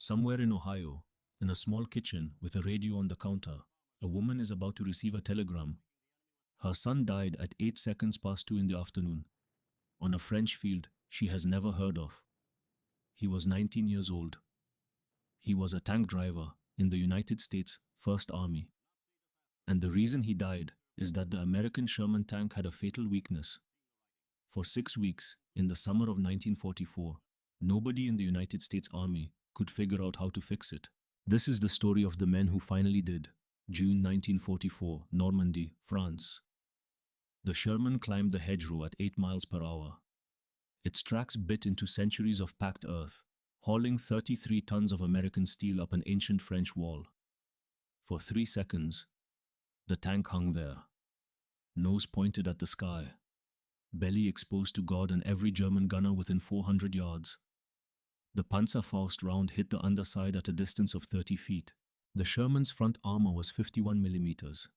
Somewhere in Ohio, in a small kitchen with a radio on the counter, a woman is about to receive a telegram. Her son died at 8 seconds past 2 in the afternoon, on a French field she has never heard of. He was 19 years old. He was a tank driver in the United States First Army. And the reason he died is that the American Sherman tank had a fatal weakness. For 6 weeks, in the summer of 1944, nobody in the United States Army could figure out how to fix it. This is the story of the men who finally did. June 1944, Normandy, France. The Sherman climbed the hedgerow at 8 miles per hour. Its tracks bit into centuries of packed earth, hauling 33 tons of American steel up an ancient French wall. For 3 seconds, the tank hung there, nose pointed at the sky, belly exposed to God and every German gunner within 400 yards. The Panzerfaust round hit the underside at a distance of 30 feet. The Sherman's front armor was 51 millimeters,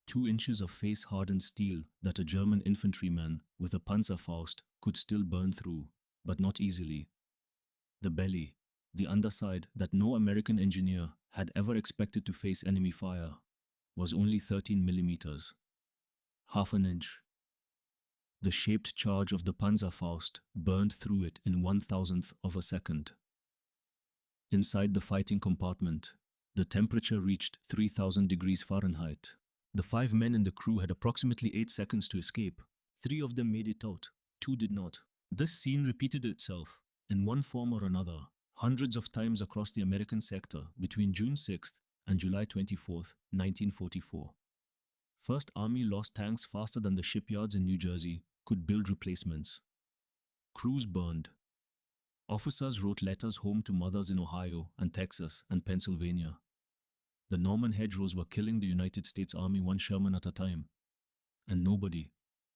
2 inches of face-hardened steel that a German infantryman with a Panzerfaust could still burn through, but not easily. The belly, the underside that no American engineer had ever expected to face enemy fire, was only 13 millimeters, half an inch. The shaped charge of the Panzerfaust burned through it in 1,000th of a second. Inside the fighting compartment, the temperature reached 3,000 degrees Fahrenheit. The 5 men in the crew had approximately 8 seconds to escape. 3 of them made it out, 2 did not. This scene repeated itself, in one form or another, hundreds of times across the American sector between June 6th and July 24th, 1944. First Army lost tanks faster than the shipyards in New Jersey could build replacements. Crews burned. Officers wrote letters home to mothers in Ohio and Texas and Pennsylvania. The Norman hedgerows were killing the United States Army one Sherman at a time. And nobody,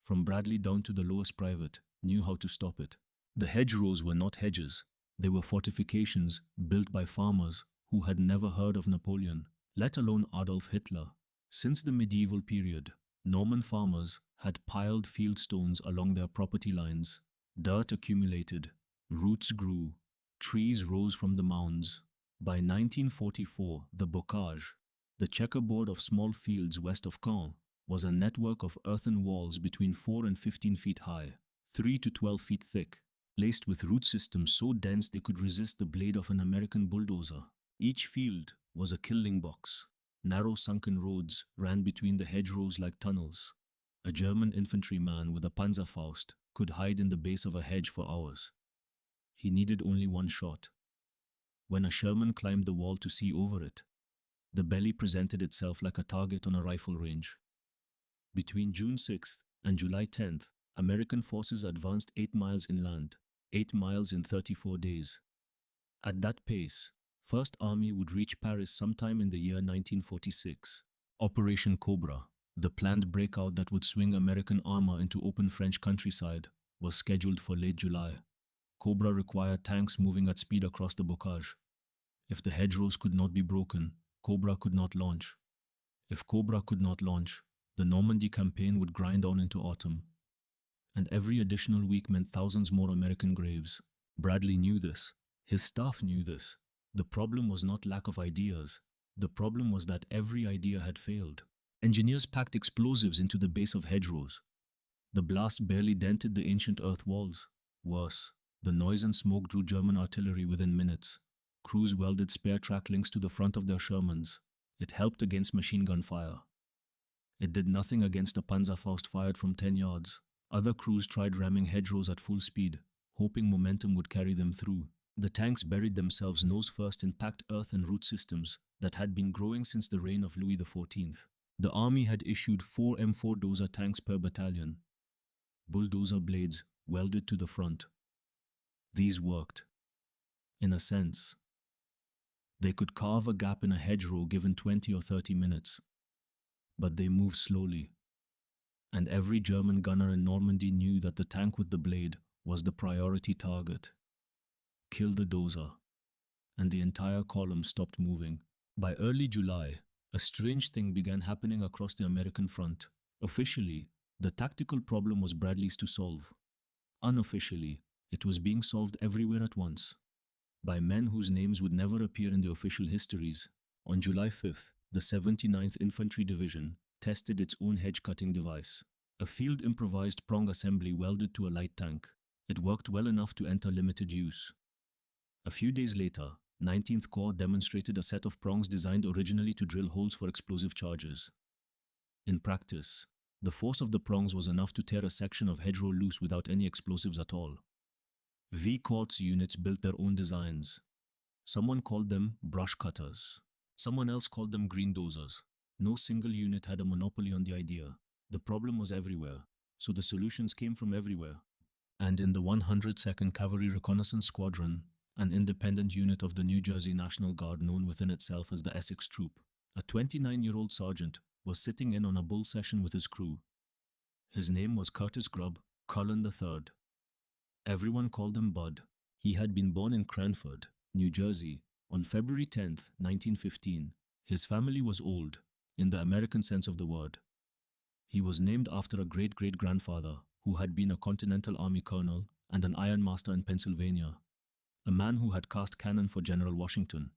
from Bradley down to the lowest private, knew how to stop it. The hedgerows were not hedges. They were fortifications built by farmers who had never heard of Napoleon, let alone Adolf Hitler. Since the medieval period, Norman farmers had piled field stones along their property lines. Dirt accumulated, roots grew, trees rose from the mounds. By 1944, the bocage, the checkerboard of small fields west of Caen, was a network of earthen walls between 4 and 15 feet high, 3 to 12 feet thick, laced with root systems so dense they could resist the blade of an American bulldozer. Each field was a killing box. Narrow sunken roads ran between the hedgerows like tunnels. A German infantryman with a Panzerfaust could hide in the base of a hedge for hours. He needed only one shot. When a Sherman climbed the wall to see over it, the belly presented itself like a target on a rifle range. Between June 6th and July 10th, American forces advanced 8 miles inland, 8 miles in 34 days. At that pace, First Army would reach Paris sometime in the year 1946. Operation Cobra, the planned breakout that would swing American armor into open French countryside, was scheduled for late July. Cobra required tanks moving at speed across the bocage. If the hedgerows could not be broken, Cobra could not launch. If Cobra could not launch, the Normandy campaign would grind on into autumn. And every additional week meant thousands more American graves. Bradley knew this. His staff knew this. The problem was not lack of ideas. The problem was that every idea had failed. Engineers packed explosives into the base of hedgerows. The blast barely dented the ancient earth walls. Worse, the noise and smoke drew German artillery within minutes. Crews welded spare track links to the front of their Shermans. It helped against machine gun fire. It did nothing against a Panzerfaust fired from 10 yards. Other crews tried ramming hedgerows at full speed, hoping momentum would carry them through. The tanks buried themselves nose first in packed earth and root systems that had been growing since the reign of Louis XIV. The army had issued 4 M4 dozer tanks per battalion. Bulldozer blades welded to the front. These worked. In a sense. They could carve a gap in a hedgerow given 20 or 30 minutes. But they moved slowly. And every German gunner in Normandy knew that the tank with the blade was the priority target. Kill the dozer. And the entire column stopped moving. By early July, a strange thing began happening across the American front. Officially, the tactical problem was Bradley's to solve. Unofficially, it was being solved everywhere at once. by men whose names would never appear in the official histories. On July 5th, the 79th Infantry Division tested its own hedge-cutting device, a field improvised prong assembly welded to a light tank. It worked well enough to enter limited use. A few days later, 19th Corps demonstrated a set of prongs designed originally to drill holes for explosive charges. In practice, the force of the prongs was enough to tear a section of hedgerow loose without any explosives at all. V Corps units built their own designs. Someone called them brush cutters. Someone else called them green dozers. No single unit had a monopoly on the idea. The problem was everywhere, so the solutions came from everywhere. And in the 102nd Cavalry Reconnaissance Squadron, an independent unit of the New Jersey National Guard known within itself as the Essex Troop, a 29-year-old sergeant was sitting in on a bull session with his crew. His name was Curtis Grubb, Cullen III. Everyone called him Bud. He had been born in Cranford, New Jersey, on February 10, 1915. His family was old, in the American sense of the word. He was named after a great-great-grandfather who had been a Continental Army colonel and an ironmaster in Pennsylvania, a man who had cast cannon for General Washington.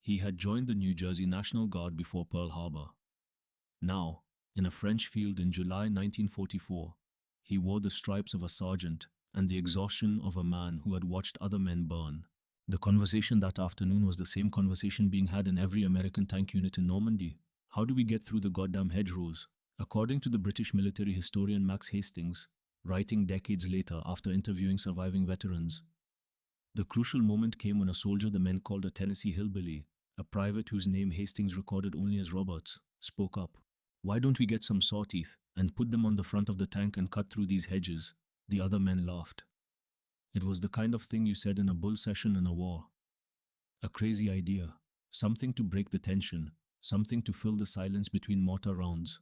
He had joined the New Jersey National Guard before Pearl Harbor. Now, in a French field in July 1944, he wore the stripes of a sergeant and the exhaustion of a man who had watched other men burn. The conversation that afternoon was the same conversation being had in every American tank unit in Normandy. How do we get through the goddamn hedgerows? According to the British military historian Max Hastings, writing decades later after interviewing surviving veterans, the crucial moment came when a soldier the men called a Tennessee hillbilly, a private whose name Hastings recorded only as Roberts, spoke up. "Why don't we get some sawteeth and put them on the front of the tank and cut through these hedges?" The other men laughed. It was the kind of thing you said in a bull session in a war. A crazy idea, something to break the tension, something to fill the silence between mortar rounds.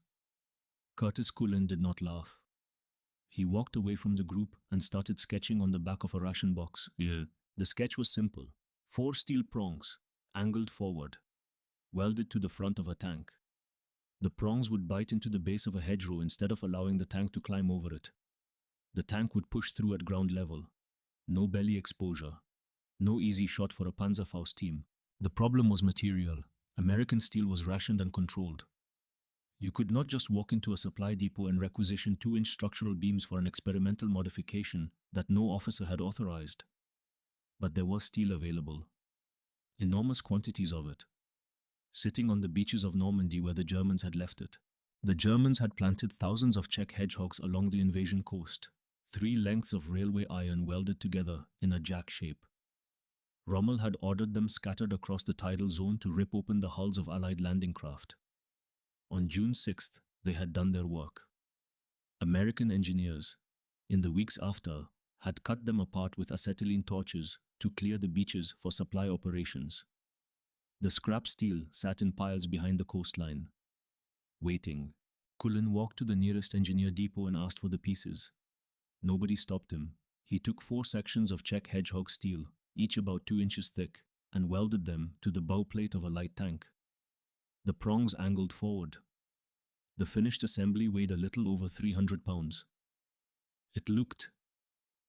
Curtis Cullen did not laugh. He walked away from the group and started sketching on the back of a ration box. The sketch was simple. 4 steel prongs, angled forward, welded to the front of a tank. The prongs would bite into the base of a hedgerow instead of allowing the tank to climb over it. The tank would push through at ground level. No belly exposure. No easy shot for a Panzerfaust team. The problem was material. American steel was rationed and controlled. You could not just walk into a supply depot and requisition 2-inch structural beams for an experimental modification that no officer had authorized. But there was steel available. Enormous quantities of it. Sitting on the beaches of Normandy where the Germans had left it. The Germans had planted thousands of Czech hedgehogs along the invasion coast. 3 lengths of railway iron welded together in a jack shape. Rommel had ordered them scattered across the tidal zone to rip open the hulls of Allied landing craft. On June 6th, they had done their work. American engineers, in the weeks after, had cut them apart with acetylene torches to clear the beaches for supply operations. The scrap steel sat in piles behind the coastline. Waiting, Cullen walked to the nearest engineer depot and asked for the pieces. Nobody stopped him. He took 4 sections of Czech hedgehog steel, each about 2 inches thick, and welded them to the bow plate of a light tank. The prongs angled forward. The finished assembly weighed a little over 300 pounds. "It looked,"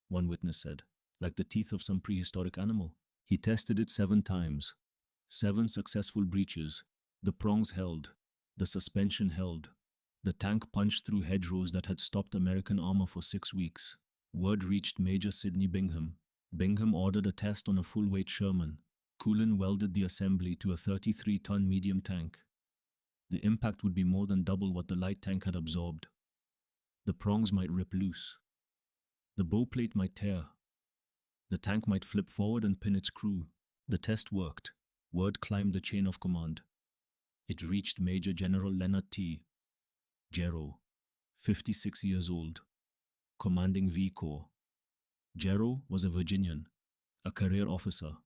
one witness said, "like the teeth of some prehistoric animal." He tested it 7 times. 7 successful breaches. The prongs held. The suspension held. The tank punched through hedgerows that had stopped American armor for 6 weeks. Word reached Major Sidney Bingham. Bingham ordered a test on a full-weight Sherman. Cullen welded the assembly to a 33-ton medium tank. The impact would be more than double what the light tank had absorbed. The prongs might rip loose. The bow plate might tear. The tank might flip forward and pin its crew. The test worked. Word climbed the chain of command. It reached Major General Leonard T. Gero, 56 years old, commanding V Corps. Gero was a Virginian, a career officer,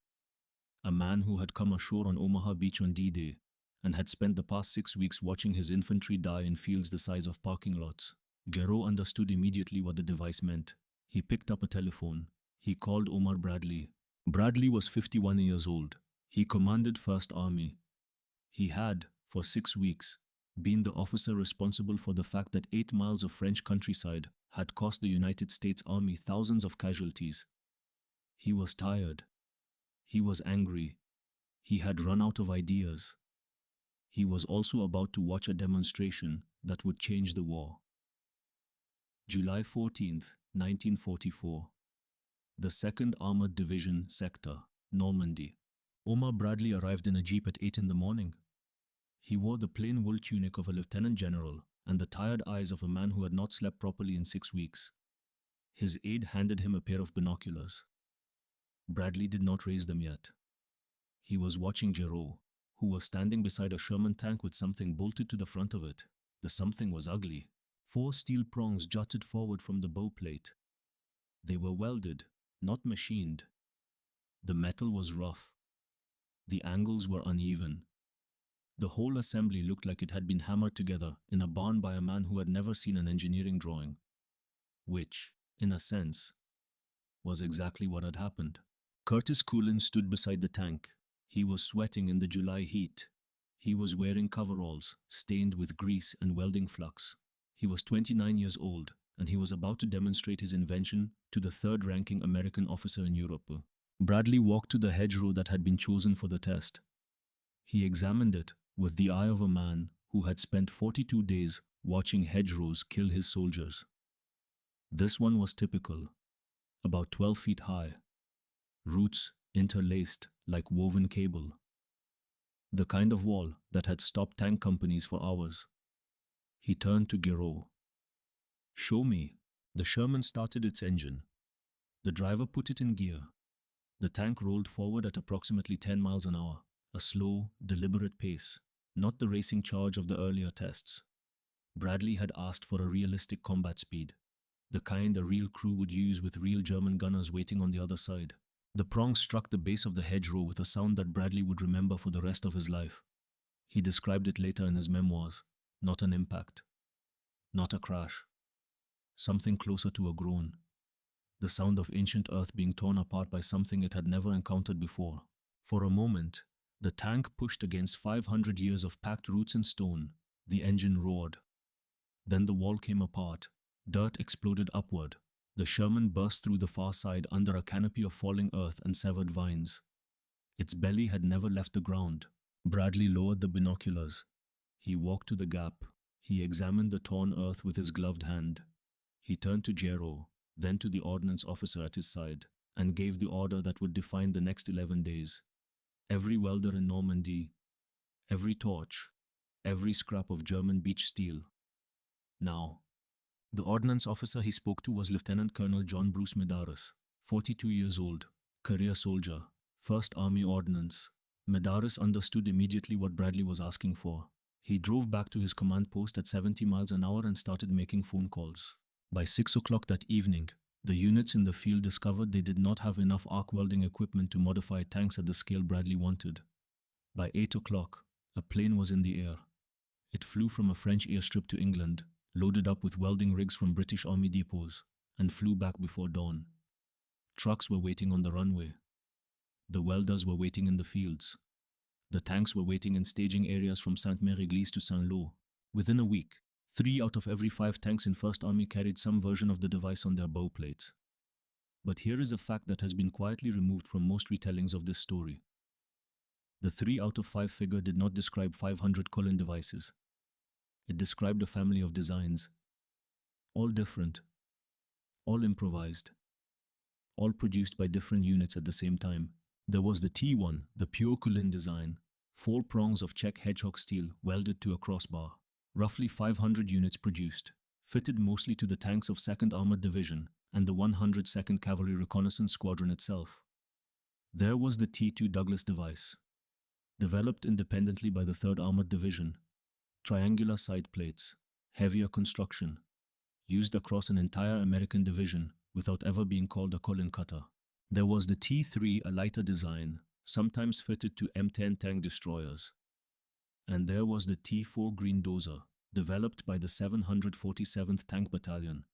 a man who had come ashore on Omaha Beach on D-Day and had spent the past 6 weeks watching his infantry die in fields the size of parking lots. Gero understood immediately what the device meant. He picked up a telephone. He called Omar Bradley. Bradley was 51 years old. He commanded 1st Army. He had, for 6 weeks, been the officer responsible for the fact that 8 miles of French countryside had cost the United States Army thousands of casualties. He was tired. He was angry. He had run out of ideas. He was also about to watch a demonstration that would change the war. July 14th, 1944. The 2nd Armored Division Sector, Normandy. Omar Bradley arrived in a jeep at 8 in the morning. He wore the plain wool tunic of a lieutenant general and the tired eyes of a man who had not slept properly in 6 weeks. His aide handed him a pair of binoculars. Bradley did not raise them yet. He was watching Giraud, who was standing beside a Sherman tank with something bolted to the front of it. The something was ugly. 4 steel prongs jutted forward from the bow plate. They were welded, not machined. The metal was rough. The angles were uneven. The whole assembly looked like it had been hammered together in a barn by a man who had never seen an engineering drawing. Which, in a sense, was exactly what had happened. Curtis Cullen stood beside the tank. He was sweating in the July heat. He was wearing coveralls, stained with grease and welding flux. He was 29 years old, and he was about to demonstrate his invention to the third-ranking American officer in Europe. Bradley walked to the hedgerow that had been chosen for the test. He examined it with the eye of a man who had spent 42 days watching hedgerows kill his soldiers. This one was typical, about 12 feet high, roots interlaced like woven cable. The kind of wall that had stopped tank companies for hours. He turned to Giraud. "Show me." The Sherman started its engine. The driver put it in gear. The tank rolled forward at approximately 10 miles an hour, a slow, deliberate pace, not the racing charge of the earlier tests. Bradley had asked for a realistic combat speed, the kind a real crew would use with real German gunners waiting on the other side. The prong struck the base of the hedgerow with a sound that Bradley would remember for the rest of his life. He described it later in his memoirs. Not an impact. Not a crash. Something closer to a groan. The sound of ancient earth being torn apart by something it had never encountered before. For a moment, the tank pushed against 500 years of packed roots and stone. The engine roared. Then the wall came apart. Dirt exploded upward. The Sherman burst through the far side under a canopy of falling earth and severed vines. Its belly had never left the ground. Bradley lowered the binoculars. He walked to the gap. He examined the torn earth with his gloved hand. He turned to Giraud, then to the ordnance officer at his side, and gave the order that would define the next 11 days. Every welder in Normandy, every torch, every scrap of German beech steel. Now. The ordnance officer he spoke to was Lieutenant Colonel John Bruce Medeiros, 42 years old, career soldier, 1st Army Ordnance. Medeiros understood immediately what Bradley was asking for. He drove back to his command post at 70 miles an hour and started making phone calls. By 6 o'clock that evening, the units in the field discovered they did not have enough arc welding equipment to modify tanks at the scale Bradley wanted. By 8 o'clock, a plane was in the air. It flew from a French airstrip to England, loaded up with welding rigs from British Army depots, and flew back before dawn. Trucks were waiting on the runway. The welders were waiting in the fields. The tanks were waiting in staging areas from Sainte-Mère-Église to Saint-Lô. Within a week, 3 out of every 5 tanks in 1st Army carried some version of the device on their bow plates. But here is a fact that has been quietly removed from most retellings of this story. The 3 out of 5 figure did not describe 500 Cullen devices. It described a family of designs, all different, all improvised, all produced by different units at the same time. There was the T1, the pure Cullen design, 4 prongs of Czech hedgehog steel welded to a crossbar, roughly 500 units produced, fitted mostly to the tanks of 2nd Armored Division and the 102nd Cavalry Reconnaissance Squadron itself. There was the T2 Douglas device, developed independently by the 3rd Armored Division. Triangular side plates, heavier construction, used across an entire American division without ever being called a Cullen cutter. There was the T3, a lighter design, sometimes fitted to M10 tank destroyers. And there was the T4 Green Dozer, developed by the 747th Tank Battalion.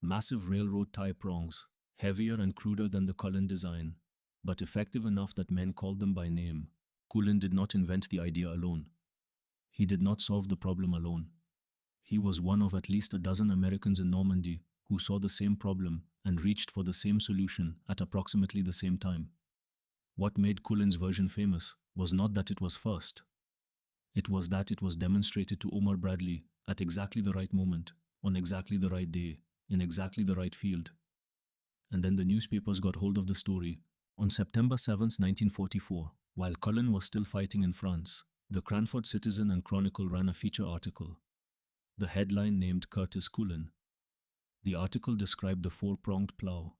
Massive railroad tie prongs, heavier and cruder than the Cullen design, but effective enough that men called them by name. Cullen did not invent the idea alone. He did not solve the problem alone. He was one of at least a dozen Americans in Normandy who saw the same problem and reached for the same solution at approximately the same time. What made Cullen's version famous was not that it was first. It was that it was demonstrated to Omar Bradley at exactly the right moment, on exactly the right day, in exactly the right field. And then the newspapers got hold of the story. On September 7th, 1944, while Cullen was still fighting in France, the Cranford Citizen and Chronicle ran a feature article. The headline named Curtis Cullen. The article described the four-pronged plow.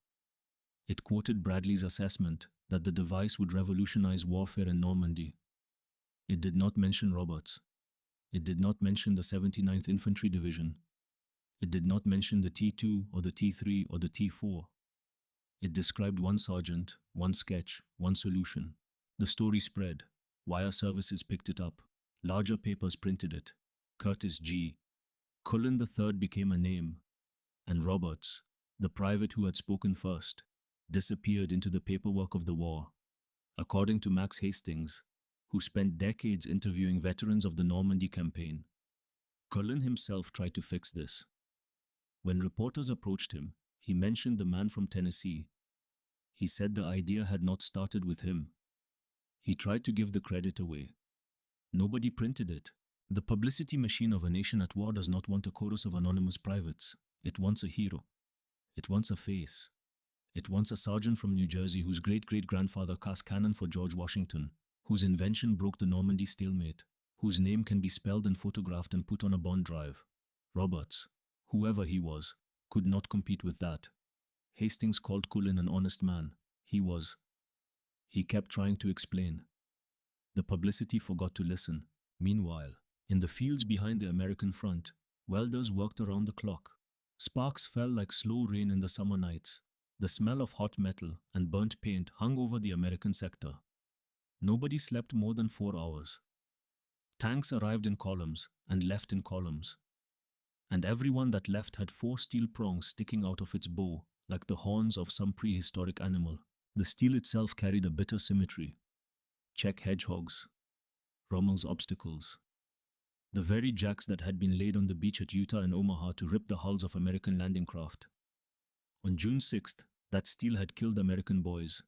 It quoted Bradley's assessment that the device would revolutionize warfare in Normandy. It did not mention Roberts. It did not mention the 79th Infantry Division. It did not mention the T2 or the T3 or the T4. It described one sergeant, one sketch, one solution. The story spread. Wire services picked it up. Larger papers printed it. Curtis G. Cullen III became a name. And Roberts, the private who had spoken first, disappeared into the paperwork of the war. According to Max Hastings, who spent decades interviewing veterans of the Normandy campaign, Cullen himself tried to fix this. When reporters approached him, he mentioned the man from Tennessee. He said the idea had not started with him. He tried to give the credit away. Nobody printed it. The publicity machine of a nation at war does not want a chorus of anonymous privates. It wants a hero. It wants a face. It wants a sergeant from New Jersey whose great-great-grandfather cast cannon for George Washington, whose invention broke the Normandy stalemate, whose name can be spelled and photographed and put on a bond drive. Roberts, whoever he was, could not compete with that. Hastings called Cullen an honest man. He was. He kept trying to explain. The publicity forgot to listen. Meanwhile, in the fields behind the American front, welders worked around the clock. Sparks fell like slow rain in the summer nights. The smell of hot metal and burnt paint hung over the American sector. Nobody slept more than 4 hours. Tanks arrived in columns and left in columns. And everyone that left had 4 steel prongs sticking out of its bow, like the horns of some prehistoric animal. The steel itself carried a bitter symmetry. Czech hedgehogs. Rommel's obstacles. The very jacks that had been laid on the beach at Utah and Omaha to rip the hulls of American landing craft. On June 6th, that steel had killed American boys.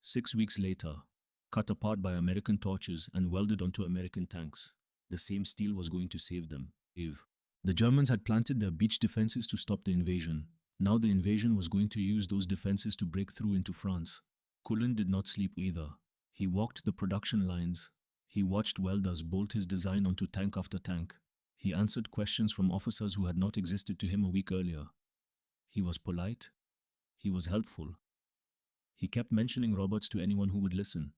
6 weeks later, cut apart by American torches and welded onto American tanks, the same steel was going to save them. The Germans had planted their beach defenses to stop the invasion. Now the invasion was going to use those defenses to break through into France. Cullen did not sleep either. He walked the production lines. He watched welders bolt his design onto tank after tank. He answered questions from officers who had not existed to him a week earlier. He was polite. He was helpful. He kept mentioning Roberts to anyone who would listen.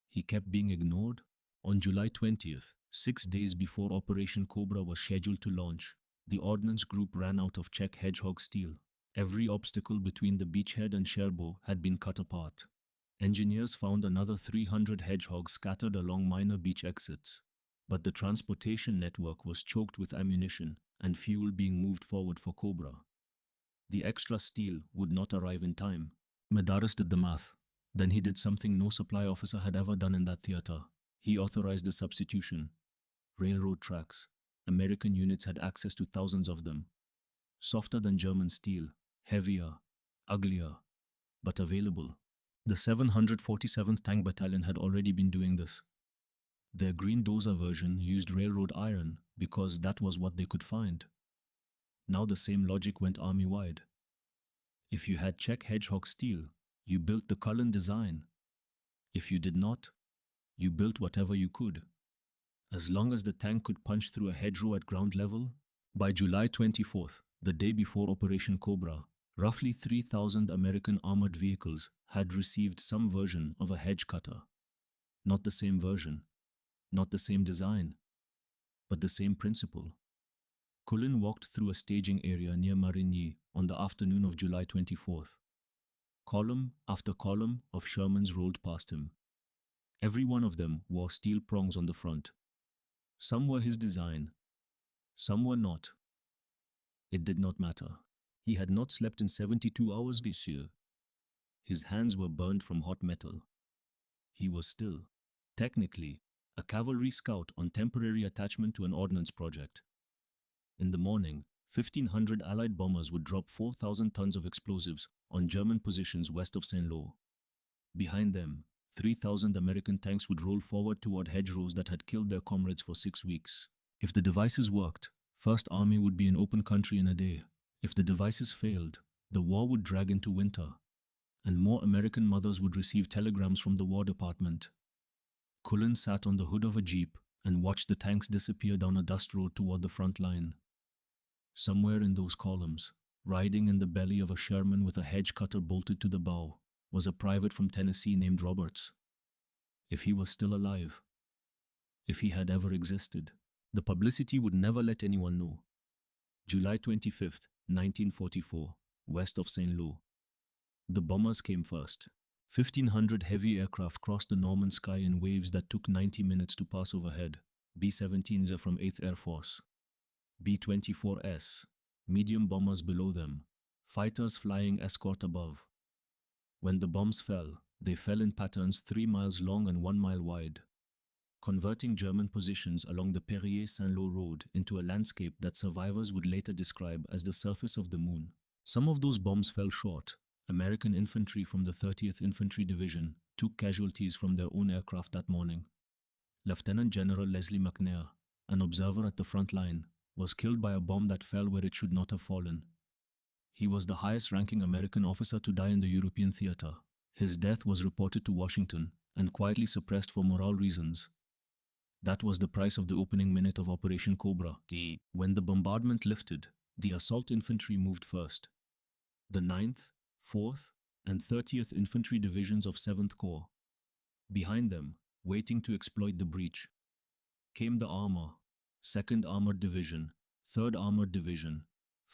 He kept being ignored. On July 20th, 6 days before Operation Cobra was scheduled to launch, the Ordnance Group ran out of Czech hedgehog steel. Every obstacle between the beachhead and Cherbourg had been cut apart. Engineers found another 300 hedgehogs scattered along minor beach exits. But the transportation network was choked with ammunition and fuel being moved forward for Cobra. The extra steel would not arrive in time. Medeiros did the math. Then he did something no supply officer had ever done in that theater. He authorized a substitution. Railroad tracks. American units had access to thousands of them. Softer than German steel, heavier, uglier, but available. The 747th Tank Battalion had already been doing this. Their Green Dozer version used railroad iron because that was what they could find. Now the same logic went army-wide. If you had Czech hedgehog steel, you built the Cullen design. If you did not, you built whatever you could. As long as the tank could punch through a hedgerow at ground level, by July 24th, the day before Operation Cobra, roughly 3,000 American armored vehicles had received some version of a hedge cutter. Not the same version, not the same design, but the same principle. Cullen walked through a staging area near Marigny on the afternoon of July 24th. Column after column of Shermans rolled past him. Every one of them wore steel prongs on the front. Some were his design, some were not. It did not matter. He had not slept in 72 hours this year. His hands were burned from hot metal. He was still, technically, a cavalry scout on temporary attachment to an ordnance project. In the morning, 1,500 Allied bombers would drop 4,000 tons of explosives on German positions west of Saint-Lô. Behind them, 3,000 American tanks would roll forward toward hedgerows that had killed their comrades for 6 weeks. If the devices worked, First Army would be in open country in a day. If the devices failed, the war would drag into winter, and more American mothers would receive telegrams from the War Department. Cullen sat on the hood of a jeep and watched the tanks disappear down a dust road toward the front line. Somewhere in those columns, riding in the belly of a Sherman with a hedge cutter bolted to the bow, was a private from Tennessee named Roberts. If he was still alive, if he had ever existed, the publicity would never let anyone know. July 25th, 1944, west of St. Louis. The bombers came first. 1,500 heavy aircraft crossed the Norman sky in waves that took 90 minutes to pass overhead. B-17s are from 8th Air Force. B-24S, medium bombers below them, fighters flying escort above. When the bombs fell, they fell in patterns 3 miles long and 1 mile wide, converting German positions along the Perrier-Saint-Lô road into a landscape that survivors would later describe as the surface of the moon. Some of those bombs fell short. American infantry from the 30th Infantry Division took casualties from their own aircraft that morning. Lieutenant General Leslie McNair, an observer at the front line, was killed by a bomb that fell where it should not have fallen. He was the highest-ranking American officer to die in the European theater. His death was reported to Washington and quietly suppressed for morale reasons. That was the price of the opening minute of Operation Cobra. When the bombardment lifted, the assault infantry moved first. The 9th, 4th, and 30th Infantry Divisions of 7th Corps. Behind them, waiting to exploit the breach, came the armor, 2nd Armored Division, 3rd Armored Division,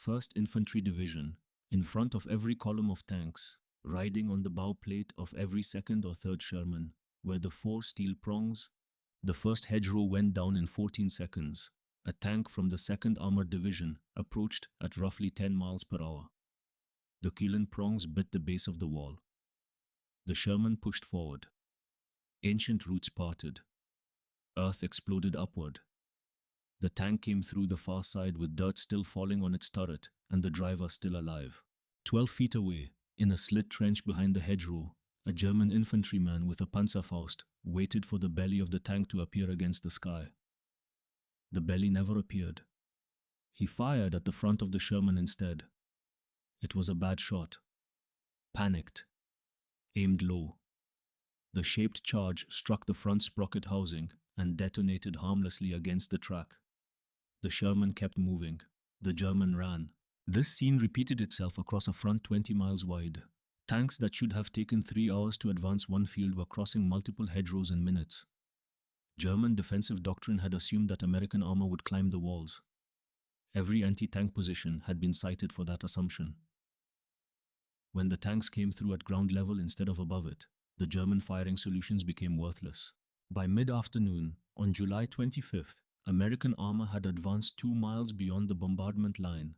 1st Infantry Division, in front of every column of tanks, riding on the bow plate of every 2nd or 3rd Sherman, where the 4 steel prongs. The first hedgerow went down in 14 seconds. A tank from the 2nd Armored Division approached at roughly 10 miles per hour. The Cullen prongs bit the base of the wall. The Sherman pushed forward. Ancient roots parted. Earth exploded upward. The tank came through the far side with dirt still falling on its turret and the driver still alive. 12 feet away, in a slit trench behind the hedgerow, a German infantryman with a Panzerfaust waited for the belly of the tank to appear against the sky. The belly never appeared. He fired at the front of the Sherman instead. It was a bad shot. Panicked. Aimed low. The shaped charge struck the front sprocket housing and detonated harmlessly against the track. The Sherman kept moving. The German ran. This scene repeated itself across a front 20 miles wide. Tanks that should have taken 3 hours to advance one field were crossing multiple hedgerows in minutes. German defensive doctrine had assumed that American armor would climb the walls. Every anti-tank position had been cited for that assumption. When the tanks came through at ground level instead of above it, the German firing solutions became worthless. By mid-afternoon, on July 25th, American armor had advanced 2 miles beyond the bombardment line.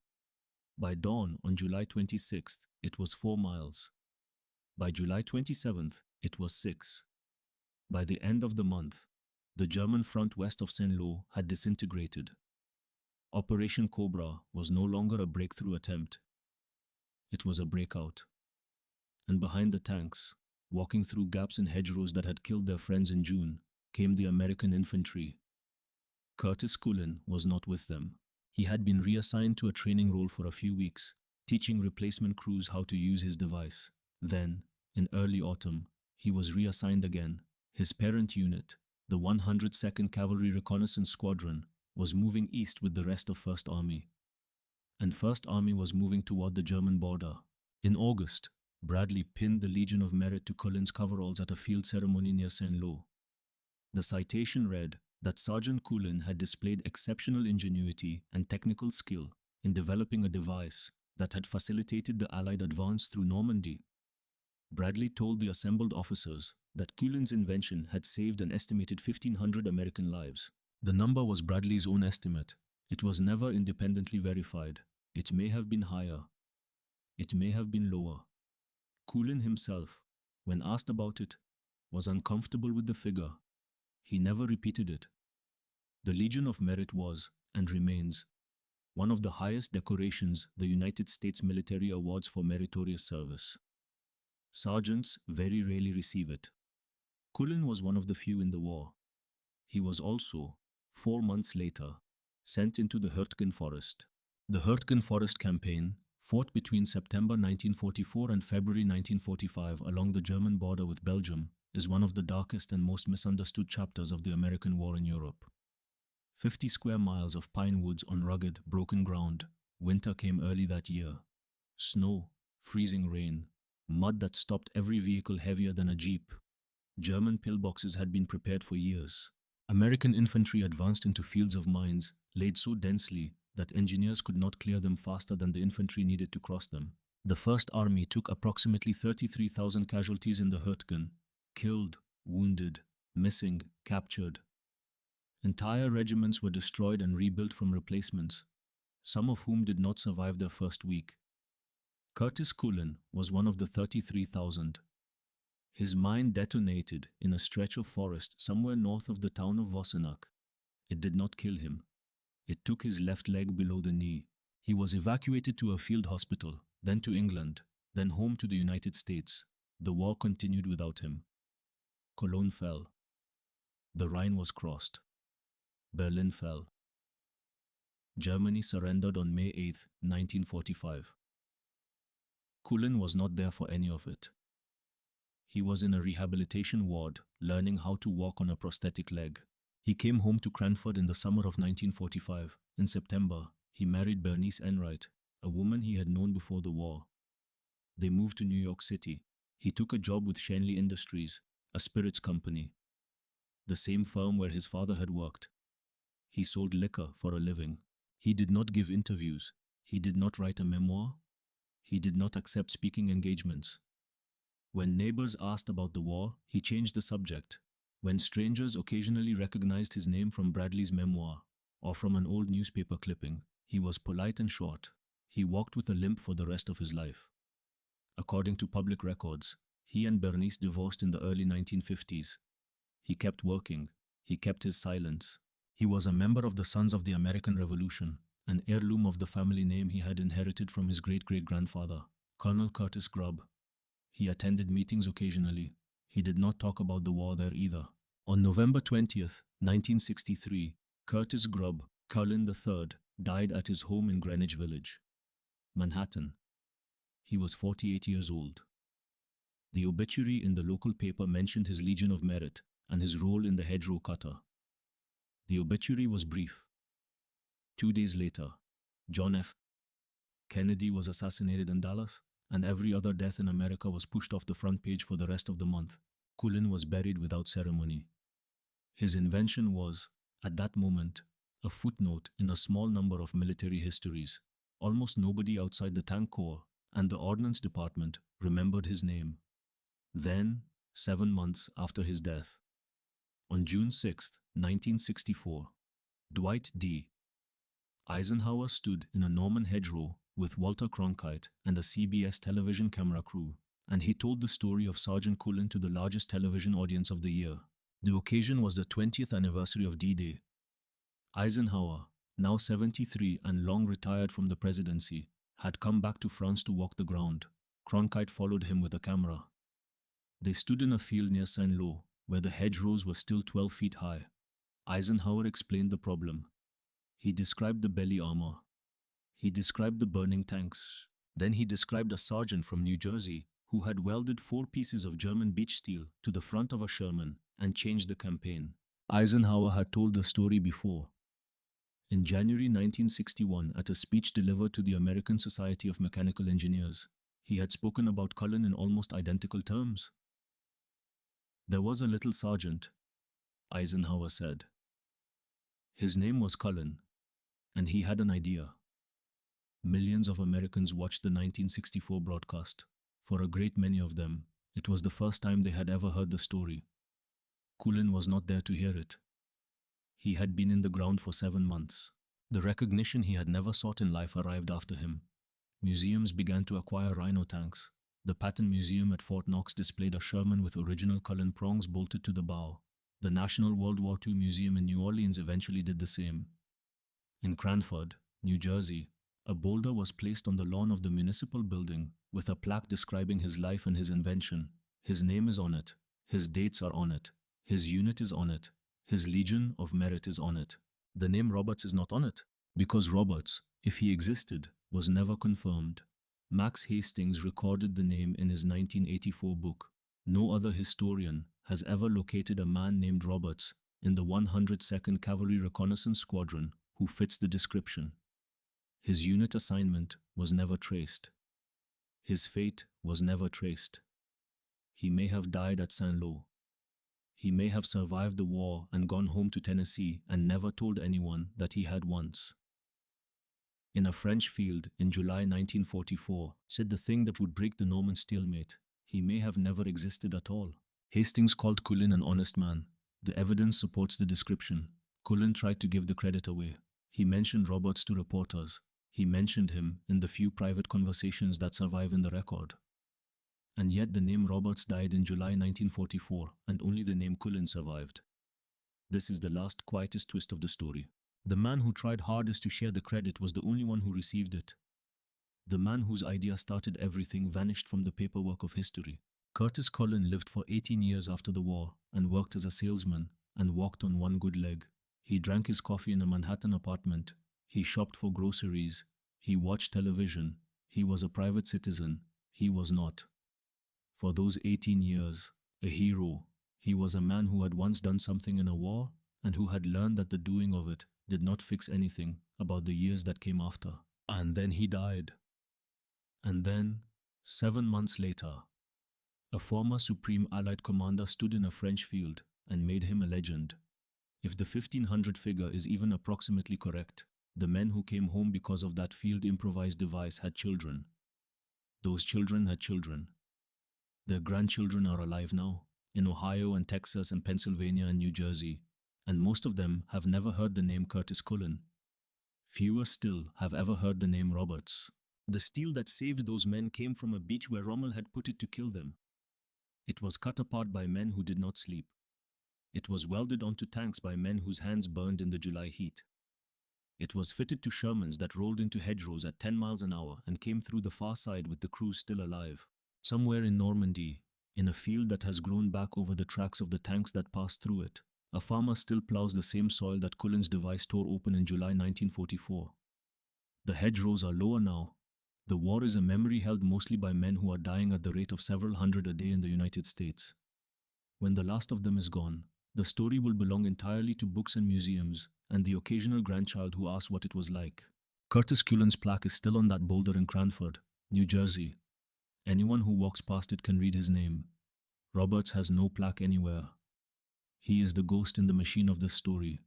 By dawn on July 26th, it was 4 miles. By July 27th, it was 6. By the end of the month, the German front west of St. Louis had disintegrated. Operation Cobra was no longer a breakthrough attempt. It was a breakout. And behind the tanks, walking through gaps in hedgerows that had killed their friends in June, came the American infantry. Curtis Cullen was not with them. He had been reassigned to a training role for a few weeks, teaching replacement crews how to use his device. Then, in early autumn, he was reassigned again. His parent unit, the 102nd Cavalry Reconnaissance Squadron, was moving east with the rest of 1st Army. And 1st Army was moving toward the German border. In August, Bradley pinned the Legion of Merit to Cullen's coveralls at a field ceremony near St. Louis. The citation read that Sergeant Cullen had displayed exceptional ingenuity and technical skill in developing a device that had facilitated the Allied advance through Normandy. Bradley told the assembled officers that Cullen's invention had saved an estimated 1,500 American lives. The number was Bradley's own estimate. It was never independently verified. It may have been higher. It may have been lower. Cullen himself, when asked about it, was uncomfortable with the figure. He never repeated it. The Legion of Merit was, and remains, one of the highest decorations the United States military awards for meritorious service. Sergeants very rarely receive it. Cullen was one of the few in the war. He was also, 4 months later, sent into the Hurtgen Forest. The Hurtgen Forest campaign, fought between September 1944 and February 1945 along the German border with Belgium, is one of the darkest and most misunderstood chapters of the American war in Europe. 50 square miles of pine woods on rugged, broken ground. Winter came early that year. Snow, freezing rain, mud that stopped every vehicle heavier than a jeep. German pillboxes had been prepared for years. American infantry advanced into fields of mines, laid so densely that engineers could not clear them faster than the infantry needed to cross them. The First Army took approximately 33,000 casualties in the Hurtgen, killed, wounded, missing, captured. Entire regiments were destroyed and rebuilt from replacements, some of whom did not survive their first week. Curtis Cullen was one of the 33,000. His mine detonated in a stretch of forest somewhere north of the town of Wassenach. It did not kill him. It took his left leg below the knee. He was evacuated to a field hospital, then to England, then home to the United States. The war continued without him. Cologne fell. The Rhine was crossed. Berlin fell. Germany surrendered on May 8, 1945. Cullen was not there for any of it. He was in a rehabilitation ward, learning how to walk on a prosthetic leg. He came home to Cranford in the summer of 1945. In September, he married Bernice Enright, a woman he had known before the war. They moved to New York City. He took a job with Shenley Industries, a spirits company, the same firm where his father had worked. He sold liquor for a living. He did not give interviews. He did not write a memoir. He did not accept speaking engagements. When neighbors asked about the war, he changed the subject. When strangers occasionally recognized his name from Bradley's memoir or from an old newspaper clipping, he was polite and short. He walked with a limp for the rest of his life. According to public records, he and Bernice divorced in the early 1950s. He kept working. He kept his silence. He was a member of the Sons of the American Revolution, an heirloom of the family name he had inherited from his great-great-grandfather, Colonel Curtis Grubb. He attended meetings occasionally. He did not talk about the war there either. On November 20th, 1963, Curtis Grubb, Cullen III, died at his home in Greenwich Village, Manhattan. He was 48 years old. The obituary in the local paper mentioned his Legion of Merit and his role in the hedgerow cutter. The obituary was brief. 2 days later, John F. Kennedy was assassinated in Dallas, and every other death in America was pushed off the front page for the rest of the month. Cullen was buried without ceremony. His invention was, at that moment, a footnote in a small number of military histories. Almost nobody outside the Tank Corps and the Ordnance Department remembered his name. Then, 7 months after his death, on June 6, 1964, Dwight D. Eisenhower stood in a Norman hedgerow with Walter Cronkite and a CBS television camera crew, and he told the story of Sergeant Cullen to the largest television audience of the year. The occasion was the 20th anniversary of D-Day. Eisenhower, now 73 and long retired from the presidency, had come back to France to walk the ground. Cronkite followed him with a camera. They stood in a field near Saint-Lô, where the hedgerows were still 12 feet high. Eisenhower explained the problem. He described the belly armor. He described the burning tanks. Then he described a sergeant from New Jersey who had welded 4 pieces of German beech steel to the front of a Sherman and changed the campaign. Eisenhower had told the story before. In January 1961, at a speech delivered to the American Society of Mechanical Engineers, he had spoken about Cullen in almost identical terms. There was a little sergeant, Eisenhower said. His name was Cullen, and he had an idea. Millions of Americans watched the 1964 broadcast. For a great many of them, it was the first time they had ever heard the story. Cullen was not there to hear it. He had been in the ground for 7 months. The recognition he had never sought in life arrived after him. Museums began to acquire Rhino tanks. The Patton Museum at Fort Knox displayed a Sherman with original Cullen prongs bolted to the bow. The National World War II Museum in New Orleans eventually did the same. In Cranford, New Jersey, a boulder was placed on the lawn of the municipal building with a plaque describing his life and his invention. His name is on it. His dates are on it. His unit is on it. His Legion of Merit is on it. The name Roberts is not on it, because Roberts, if he existed, was never confirmed. Max Hastings recorded the name in his 1984 book. No other historian has ever located a man named Roberts in the 102nd Cavalry Reconnaissance Squadron who fits the description. His unit assignment was never traced. His fate was never traced. He may have died at St. Lo. He may have survived the war and gone home to Tennessee and never told anyone that he had once. In a French field in July 1944, said the thing that would break the Norman stalemate. He may have never existed at all. Hastings called Cullen an honest man. The evidence supports the description. Cullen tried to give the credit away. He mentioned Roberts to reporters. He mentioned him in the few private conversations that survive in the record. And yet the name Roberts died in July 1944, and only the name Cullen survived. This is the last, quietest twist of the story. The man who tried hardest to share the credit was the only one who received it. The man whose idea started everything vanished from the paperwork of history. Curtis Cullen lived for 18 years after the war and worked as a salesman and walked on one good leg. He drank his coffee in a Manhattan apartment. He shopped for groceries. He watched television. He was a private citizen. He was not, for those 18 years, a hero. He was a man who had once done something in a war and who had learned that the doing of it did not fix anything about the years that came after. And then he died. And then, 7 months later, a former Supreme Allied commander stood in a French field and made him a legend. If the 1500 figure is even approximately correct, the men who came home because of that field improvised device had children. Those children had children. Their grandchildren are alive now, in Ohio and Texas and Pennsylvania and New Jersey, and most of them have never heard the name Curtis Cullen. Fewer still have ever heard the name Roberts. The steel that saved those men came from a beach where Rommel had put it to kill them. It was cut apart by men who did not sleep. It was welded onto tanks by men whose hands burned in the July heat. It was fitted to Shermans that rolled into hedgerows at 10 miles an hour and came through the far side with the crews still alive. Somewhere in Normandy, in a field that has grown back over the tracks of the tanks that passed through it, a farmer still plows the same soil that Cullen's device tore open in July 1944. The hedgerows are lower now. The war is a memory held mostly by men who are dying at the rate of several hundred a day in the United States. When the last of them is gone, the story will belong entirely to books and museums and the occasional grandchild who asks what it was like. Curtis Cullen's plaque is still on that boulder in Cranford, New Jersey. Anyone who walks past it can read his name. Roberts has no plaque anywhere. He is the ghost in the machine of this story.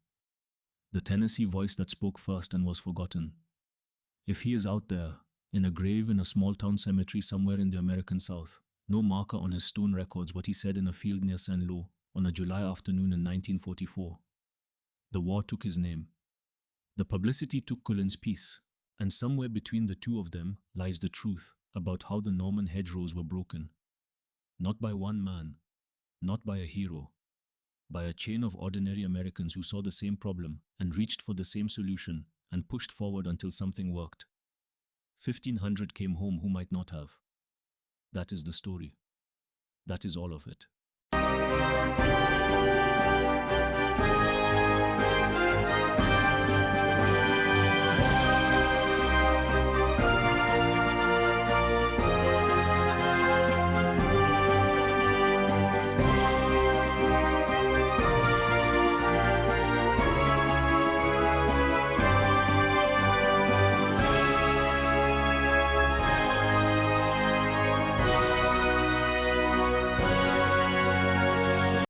The Tennessee voice that spoke first and was forgotten. If he is out there, in a grave in a small-town cemetery somewhere in the American South, no marker on his stone records what he said in a field near St. Lo on a July afternoon in 1944. The war took his name. The publicity took Cullen's piece, and somewhere between the two of them lies the truth about how the Norman hedgerows were broken. Not by one man, not by a hero, by a chain of ordinary Americans who saw the same problem and reached for the same solution and pushed forward until something worked. 1,500 came home who might not have. That is the story. That is all of it.